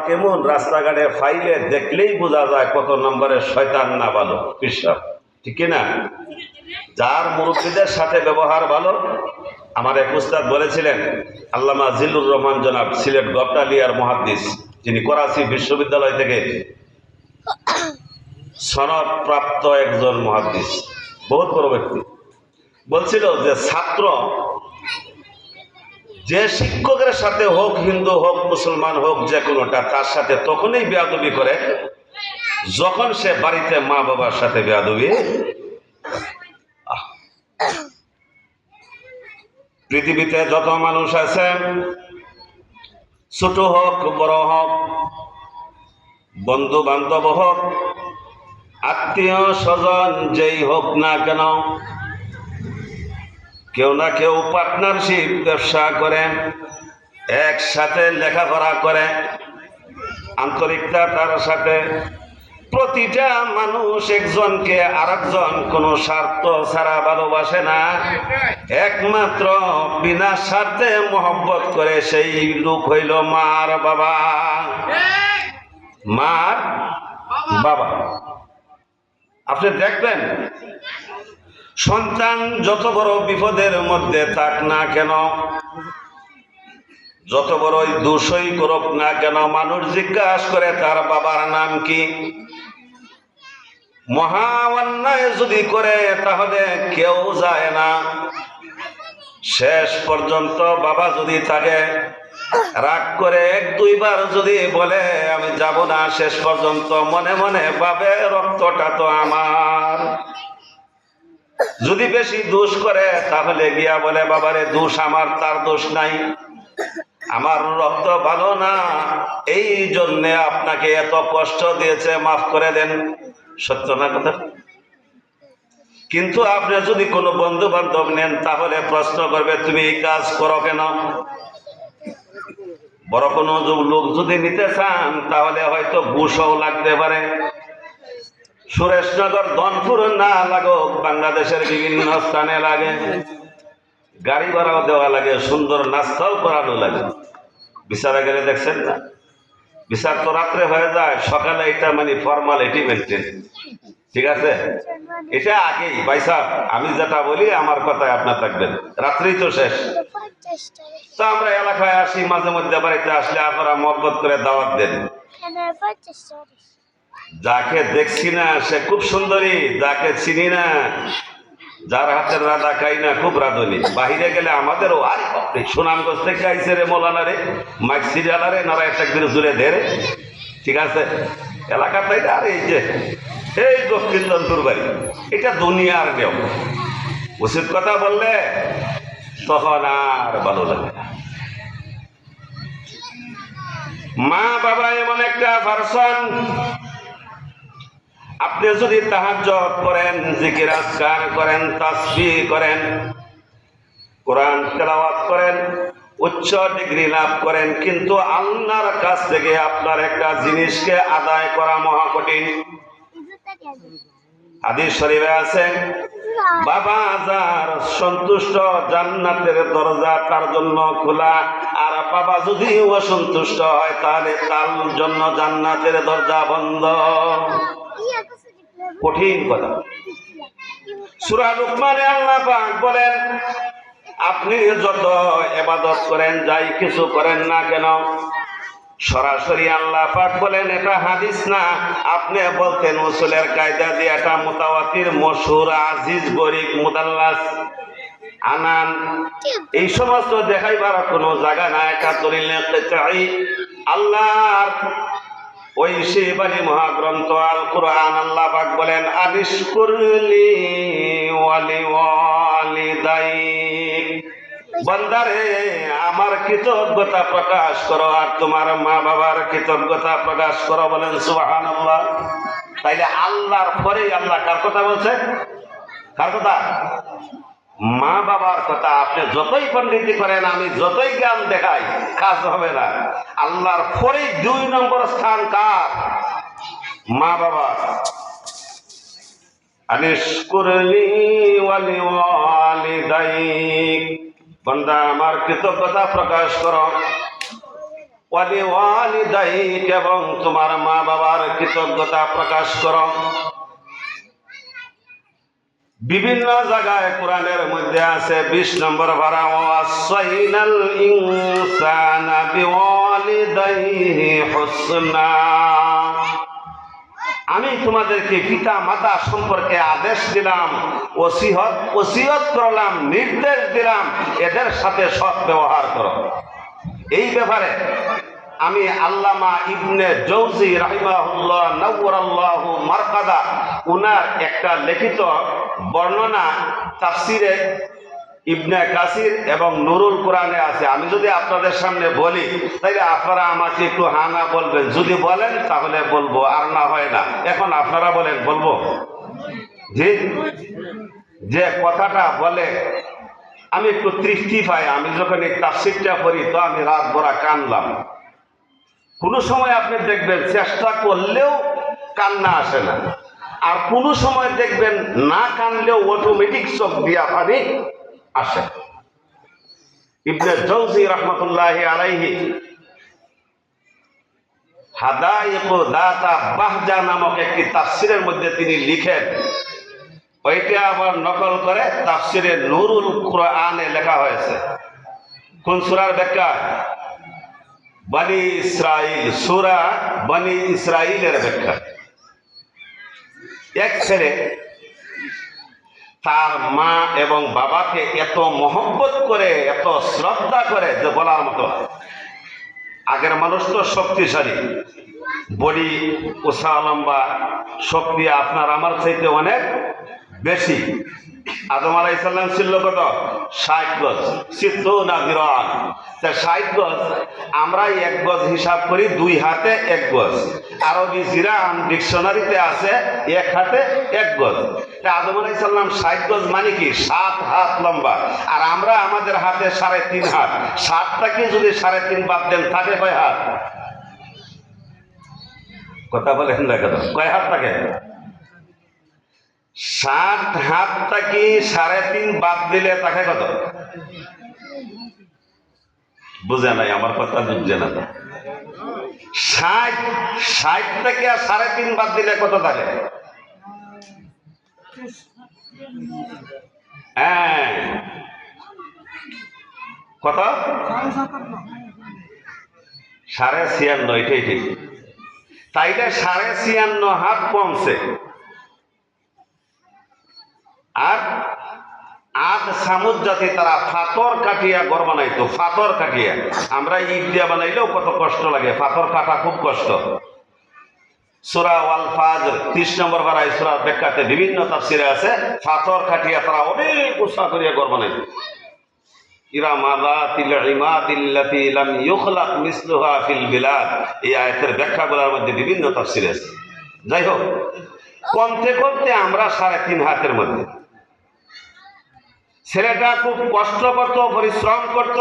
কেমন রাস্তাঘাটে ফাইলে দেখলেই বোঝা যায় কত নম্বরের শয়তান না ভালো বিশ্বাস, ঠিক না? যার মুরব্বীদের সাথে ব্যবহার ভালো, আমার এক উস্তাদ বলেছিলেন, আল্লামা জিল্লুর রহমান জনাব, সিলেট গবটালিয়ার মুহাদ্দিস, যিনি করাচি বিশ্ববিদ্যালয় থেকে সনদপ্রাপ্ত একজন মুহাদ্দিস, বহুত বড় ব্যক্তি, বলছিল যে ছাত্র যে শিক্ষকের সাথে হোক, হিন্দু হোক মুসলমান হোক যে কোনোটা, তার সাথে তখনই বেয়াদবি করে যখন সে বাড়িতে মা বাবার সাথে বেয়াদবি। পৃথিবীতে যত মানুষ আছে, ছোট হোক বড় হোক, বন্ধু বান্ধব হোক, আত্মীয় স্বজন যেই হোক না কেন, কেউ না কেউ পার্টনারশিপ ব্যবসা করে, একসাথে লেখাপড়া করে, আন্তরিকতা তার সাথে। প্রতিটা মানুষ একজনকে আরেকজন কোনো স্বার্থ ছাড়া ভালোবাসে না, একমাত্র বিনা স্বার্থে মহব্বত করে সেই লোক হইল মার বাবা। মার বাবা, আপনি দেখবেন সন্তান যত বড় বিপদের মধ্যে থাক না কেন, যত বড়ই দোষই করুক না কেন, মানুষ জিজ্ঞাসা করে তার বাবার নাম কি। মহা অন্যায় যদি করে তাহলে কেউ যায় না, শেষ পর্যন্ত বাবা যদি থাকে, রাগ করে এক দুইবার যদি বলে আমি যাব না, শেষ পর্যন্ত মনে মনে ভাবে রক্তটা তো আমার। যদি বেশি দোষ করে তাহলে গিয়া বলে বাবারে দোষ আমার, তার দোষ নাই, আমার রক্ত ভালো না, এই জন্যে আপনাকে এত কষ্ট দিয়েছে, মাফ করে দেন। সত্য না কথা? কিন্তু আপনি যদি কোনো বন্ধু বান্ধব নেন তাহলে প্রশ্ন করবে তুমি এই কাজ করো কেন। বড় কোনো লোক যদি নিতে চান তাহলে হয়তো ঘুষও লাগতে পারে। সুরেশনগর ধনপুর না লাগুক, বাংলাদেশের বিভিন্ন স্থানে লাগে, গাড়ি ভাড়াও দেওয়া লাগে, সুন্দর নাস্তাও করানো লাগে। বিচারে গেলে দেখছেন না, বিচার তো রাত্রে হয়ে যায়, সকালে এটা মানে ফর্মালিটি মেনটেন, ঠিক আছে? এটা আগেই ভাই সাহেব, আমি যেটা বলি আমার কথায় আপনার থাকবেন, রাত্রেই তো শেষ। তো আমরা এলাকায় আসি, মাঝে মধ্যে বাড়িতে আসলে আপনারা মহব্বত করে দাওয়াত দেন। যাকে দেখছি না সে খুব সুন্দরী, যাকে চিনি না, যার হাতের রাধা খাই না খুব রাধুনি। বাহিরে গেলে আমাদেরও আরে সুনামগঞ্জ থেকে আইসে রে মৌলানা রে, মাইক সিরিয়ালারে নারা একটা দিন জুড়ে ধরে, ঠিক আছে? এলাকাটাই আর এই যে এই দক্ষিণ দন্তুর বাড়ি, এটা দুনিয়ার নিয়ম। উচিত কথা বললে তখন আর ভালো লাগে না। মা বাবা এমন একটা পারসন, আপনি যদি তাহাজ্জুদ করেন, জিকির আজকার করেন, তাসবিহ করেন, কোরআন তেলাওয়াত করেন, উচ্চ ডিগ্রি লাভ করেন, কিন্তু আল্লাহর কাছ থেকে আপনার একটা জিনিসকে আদায় করা মহা কঠিন। হাদিস শরীফে আছে, বাবা যার সন্তুষ্ট জান্নাতের দরজা তার জন্য খোলা, আর বাবা যদি অসন্তুষ্ট হয় তাহলে তার জন্য জান্নাতের দরজা বন্ধ। কঠিন কথা। সূরা লুকমানে আল্লাহ পাক বলেন, আপনি যত ইবাদত করেন, যাই কিছু করেন না কেন, সরাসরি আল্লাহ পাক বলেন, এটা হাদিস না, আপনি বলতেন উসুলের কায়দা দিয়ে এটা মুতাওয়াতির, মশহুর, আজিজ, গরীব, মুদাল্লাস, আনান, এই সমস্ত দেখাইবার কোনো জায়গা না। এটা দলিল চাই আল্লাহর ওই শিবানী মহাগ্রন্থ আল কুরআন। আল্লাহ পাক বলেন, আনিশকুরলি ওয়ালি ওয়ালিদাইক, বান্দারে আমার কৃতজ্ঞতা প্রকাশ করো আর তোমার মা বাবার কৃতজ্ঞতা প্রকাশ করো। বলেন সুবহানাল্লাহ। তাইলে আল্লাহর পরেই আল্লাহ কার কথা বলছে? কার কথা? মা বাবার কথা। আপনি যতই পণ্ডিতি করেন, আমি যতই জ্ঞান দেখাই, কাজ হবে না। আল্লাহর পরেই 2 নম্বর স্থান কার? মা বাবা। আনিশকুরলি ওয়ালি ওয়ালিদাইক, বান্দা আমার কৃতজ্ঞতা প্রকাশ করো ওয়ালিওয়ালিদাইক, এবং তোমার মা বাবার কৃতজ্ঞতা প্রকাশ করো। বিভিন্ন জায়গায় কোরআনের মধ্যে আছে 20 নম্বর পারা, ওয়াসাইনাল ইনসানা বিওয়ালিদাইহি হুসনা। আমি তোমাদেরকে পিতা মাতা সম্পর্কে আদেশ দিলাম, ওসিয়ত করলাম, নির্দেশ দিলাম, এদের সাথে সৎ ব্যবহার করো। এই ব্যাপারে আমি আল্লামা ইবনে জৌজি রাহিমাহুল্লাহ নাওয়ারাল্লাহু মারকাদা উনার একটা লিখিত বর্ণনা তাফসিরে ইবনে কাসির এবং নুরুল কোরআনে আছে। আমি যদি আপনাদের সামনে বলি তাহলে আপনারা আমাকে একটু হানা বলবেন, যদি বলেন তাহলে বলবো, আর না হয় না। এখন আপনারা বলেন, বলবো? জি, যে কথাটা বলে আমি একটু তৃপ্তি পাই। আমি যখন এই তাফসিরটা পড়ি তো আমি রাত ভরা কানলাম। কোনো সময় আপনি দেখবেন চেষ্টা করলেও কান্না আসে না, আর কোনো সময় দেখবেন না কানলেও অটোমেটিক চোখ দিয়া পানি আসে। ইবনে জৌজি রাহমাতুল্লাহি আলাইহি হাদায়েকু দাতা বাহজা নামক একটি তাফসিরের মধ্যে তিনি লিখেন, ওইটা আবার নকল করে তাফসিরে নুরুল কোরআনে লেখা হয়েছে। কোন সূরার ব্যাখ্যা? বনি ইসরাইল, সূরা বনি ইসরাইলের ব্যাখ্যা। এক ছেলে তার মা এবং বাবাকে এত মহব্বত করে, এত শ্রদ্ধা করে যে বলার মতো। আগের মানুষ তো শক্তিশালী, বডি উষা লম্বা, শক্তি আপনার আমার চাইতে অনেক বেশি। আদম আলাইহিস সালাম ছিল কত? 60 গজ, 60 জিরান। 60 গজ আমরা 1 গজ হিসাব করি, 2 হাতে 1 গজ। আরবি জিরান ডিকশনারিতে আছে 1 হাতে 1 গজ। আদম আলাইহিস সালাম 60 গজ মানে কি? 7 হাত লম্বা। আর আমরা আমাদের হাতে 3.5 হাত। 7টাকে যদি 3.5 বাদ দেন থাকে কয় হাত? কথা বলেন না কেন? কয় হাত থাকে? 7 হাতটাকে 3.5 বাদ দিলে তাকে কত? বুঝে নাই আমার কথা, বুঝছে না। 60 থেকে 3.5 বাদ দিলে কত থাকে? হ্যাঁ, কত? 56.5। এটাই ঠিক। তাইলে 56.5 হাত কমছে। আর আদ সামুদ জাতি তারা ফাতর কাটিয়া ঘর বানাইতো। ফাতর কাটিয়া, আমরা ইট দিয়া বানাইলেও কত কষ্ট লাগে, ফাতর কাটা খুব কষ্ট। সূরা ওয়াল ফাজর 30 নম্বর পারায় সূরার ব্যাখ্যাতে বিভিন্ন তাফসিরে আছে, ফাতর কাটিয়া তারা অনেক উঁচা করিয়া ঘর বানাইতো। ইরামা যাতিল ইমাদিল্লাতি লাম ইউখলাক মিসলুহা ফিল বিলাদ, এই আয়াতের ব্যাখ্যাগুলোর মধ্যে বিভিন্ন তাফসির আছে। যাই হোক, কমতে কমতে আমরা 3.5 হাতের মধ্যে। ছেলেটা খুব কষ্ট করত, পরিশ্রম করত।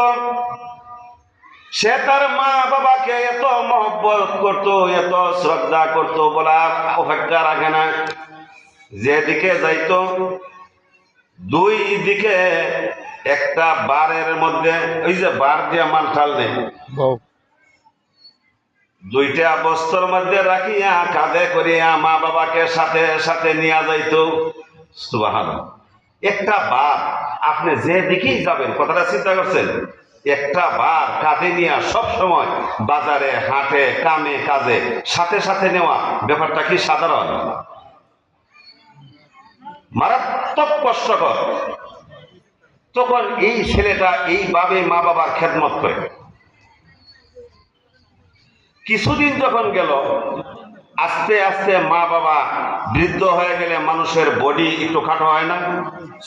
সে তার মা বাবাকে এত মহব্বত করত, এত শ্রদ্ধা করত, বলার অপেক্ষা রাখে না। যেদিকে যাইতো 2 দিকে একটা বারের মধ্যে, ওই যে বার দিয়া মাল ঠাল নেই, 2টা বস্ত্রের মধ্যে রাখিয়া কাঁধে করিয়া মা বাবাকে সাথে সাথে নিয়ে যাইতো। সুবহানাল্লাহ। একটা বার আপনি যে দিকেই যাবেন, কথাটা চিন্তা করছেন, একটা বার কাঁধে নিয়ে সব সময় বাজারে, হাটে, কামে কাজে সাথে সাথে নেওয়া ব্যাপারটা কি সাধারণ? মারাত্মক কষ্টকর। তখন এই ছেলেটা এইভাবে মা বাবার খেদমত করে। কিছুদিন যখন গেল, আস্তে আস্তে মা বাবা বৃদ্ধ হয়ে গেলে মানুষের বডি একটু খাটো হয় না,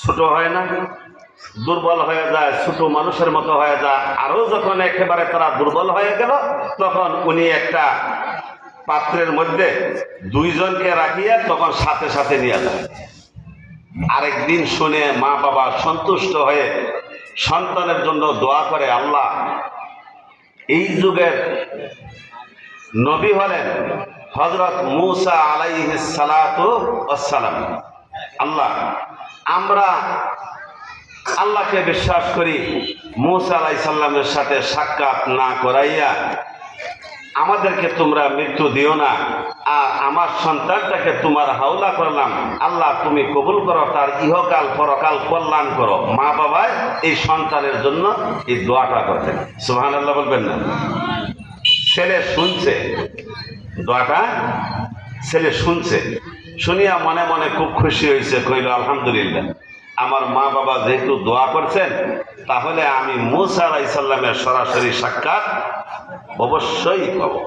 ছোট হয় না, দুর্বল হয়ে যায়, ছোট মানুষের মতো হয়ে যায়। আরো যখন একেবারে তারা দুর্বল হয়ে গেল, তখন উনি একটা পাত্রের মধ্যে 2 জনকে রাখিয়া তখন সাথে সাথে নিয়ে যায়। আরেকদিন শুনে মা বাবা সন্তুষ্ট হয়ে সন্তানের জন্য দোয়া করে, আল্লাহ এই যুগের নবী হলেন হযরত মূসা আলাইহিস সালাতু ওয়াস সালাম। আল্লাহ, আমরা আল্লাহকে বিশ্বাস করি, মূসা আলাইহিস সালামের সাথে সাক্ষাৎ না করাইয়া আমাদেরকে তোমরা মৃত্যু দিও না, আর আমার সন্তানটাকে তোমার হাওলা করলাম, আল্লাহ তুমি কবুল করো, তার ইহকাল পরকাল কল্যাণ করো। মা বাবায় এই সন্তানের জন্য এই দোয়াটা করতেন। সুবহানাল্লাহ বলবেন না? ছেলে শুনছে দোয়াটা, ছেলে শুনছে, শুনিয়া মনে মনে খুব খুশি হয়েছে, কইল আলহামদুলিল্লাহ, আমার মা বাবা যেহেতু দোয়া করছেন, তাহলে আমি মূসা আলাইহিস সালামের সরাসরি সাক্ষাৎ অবশ্যই পাবো।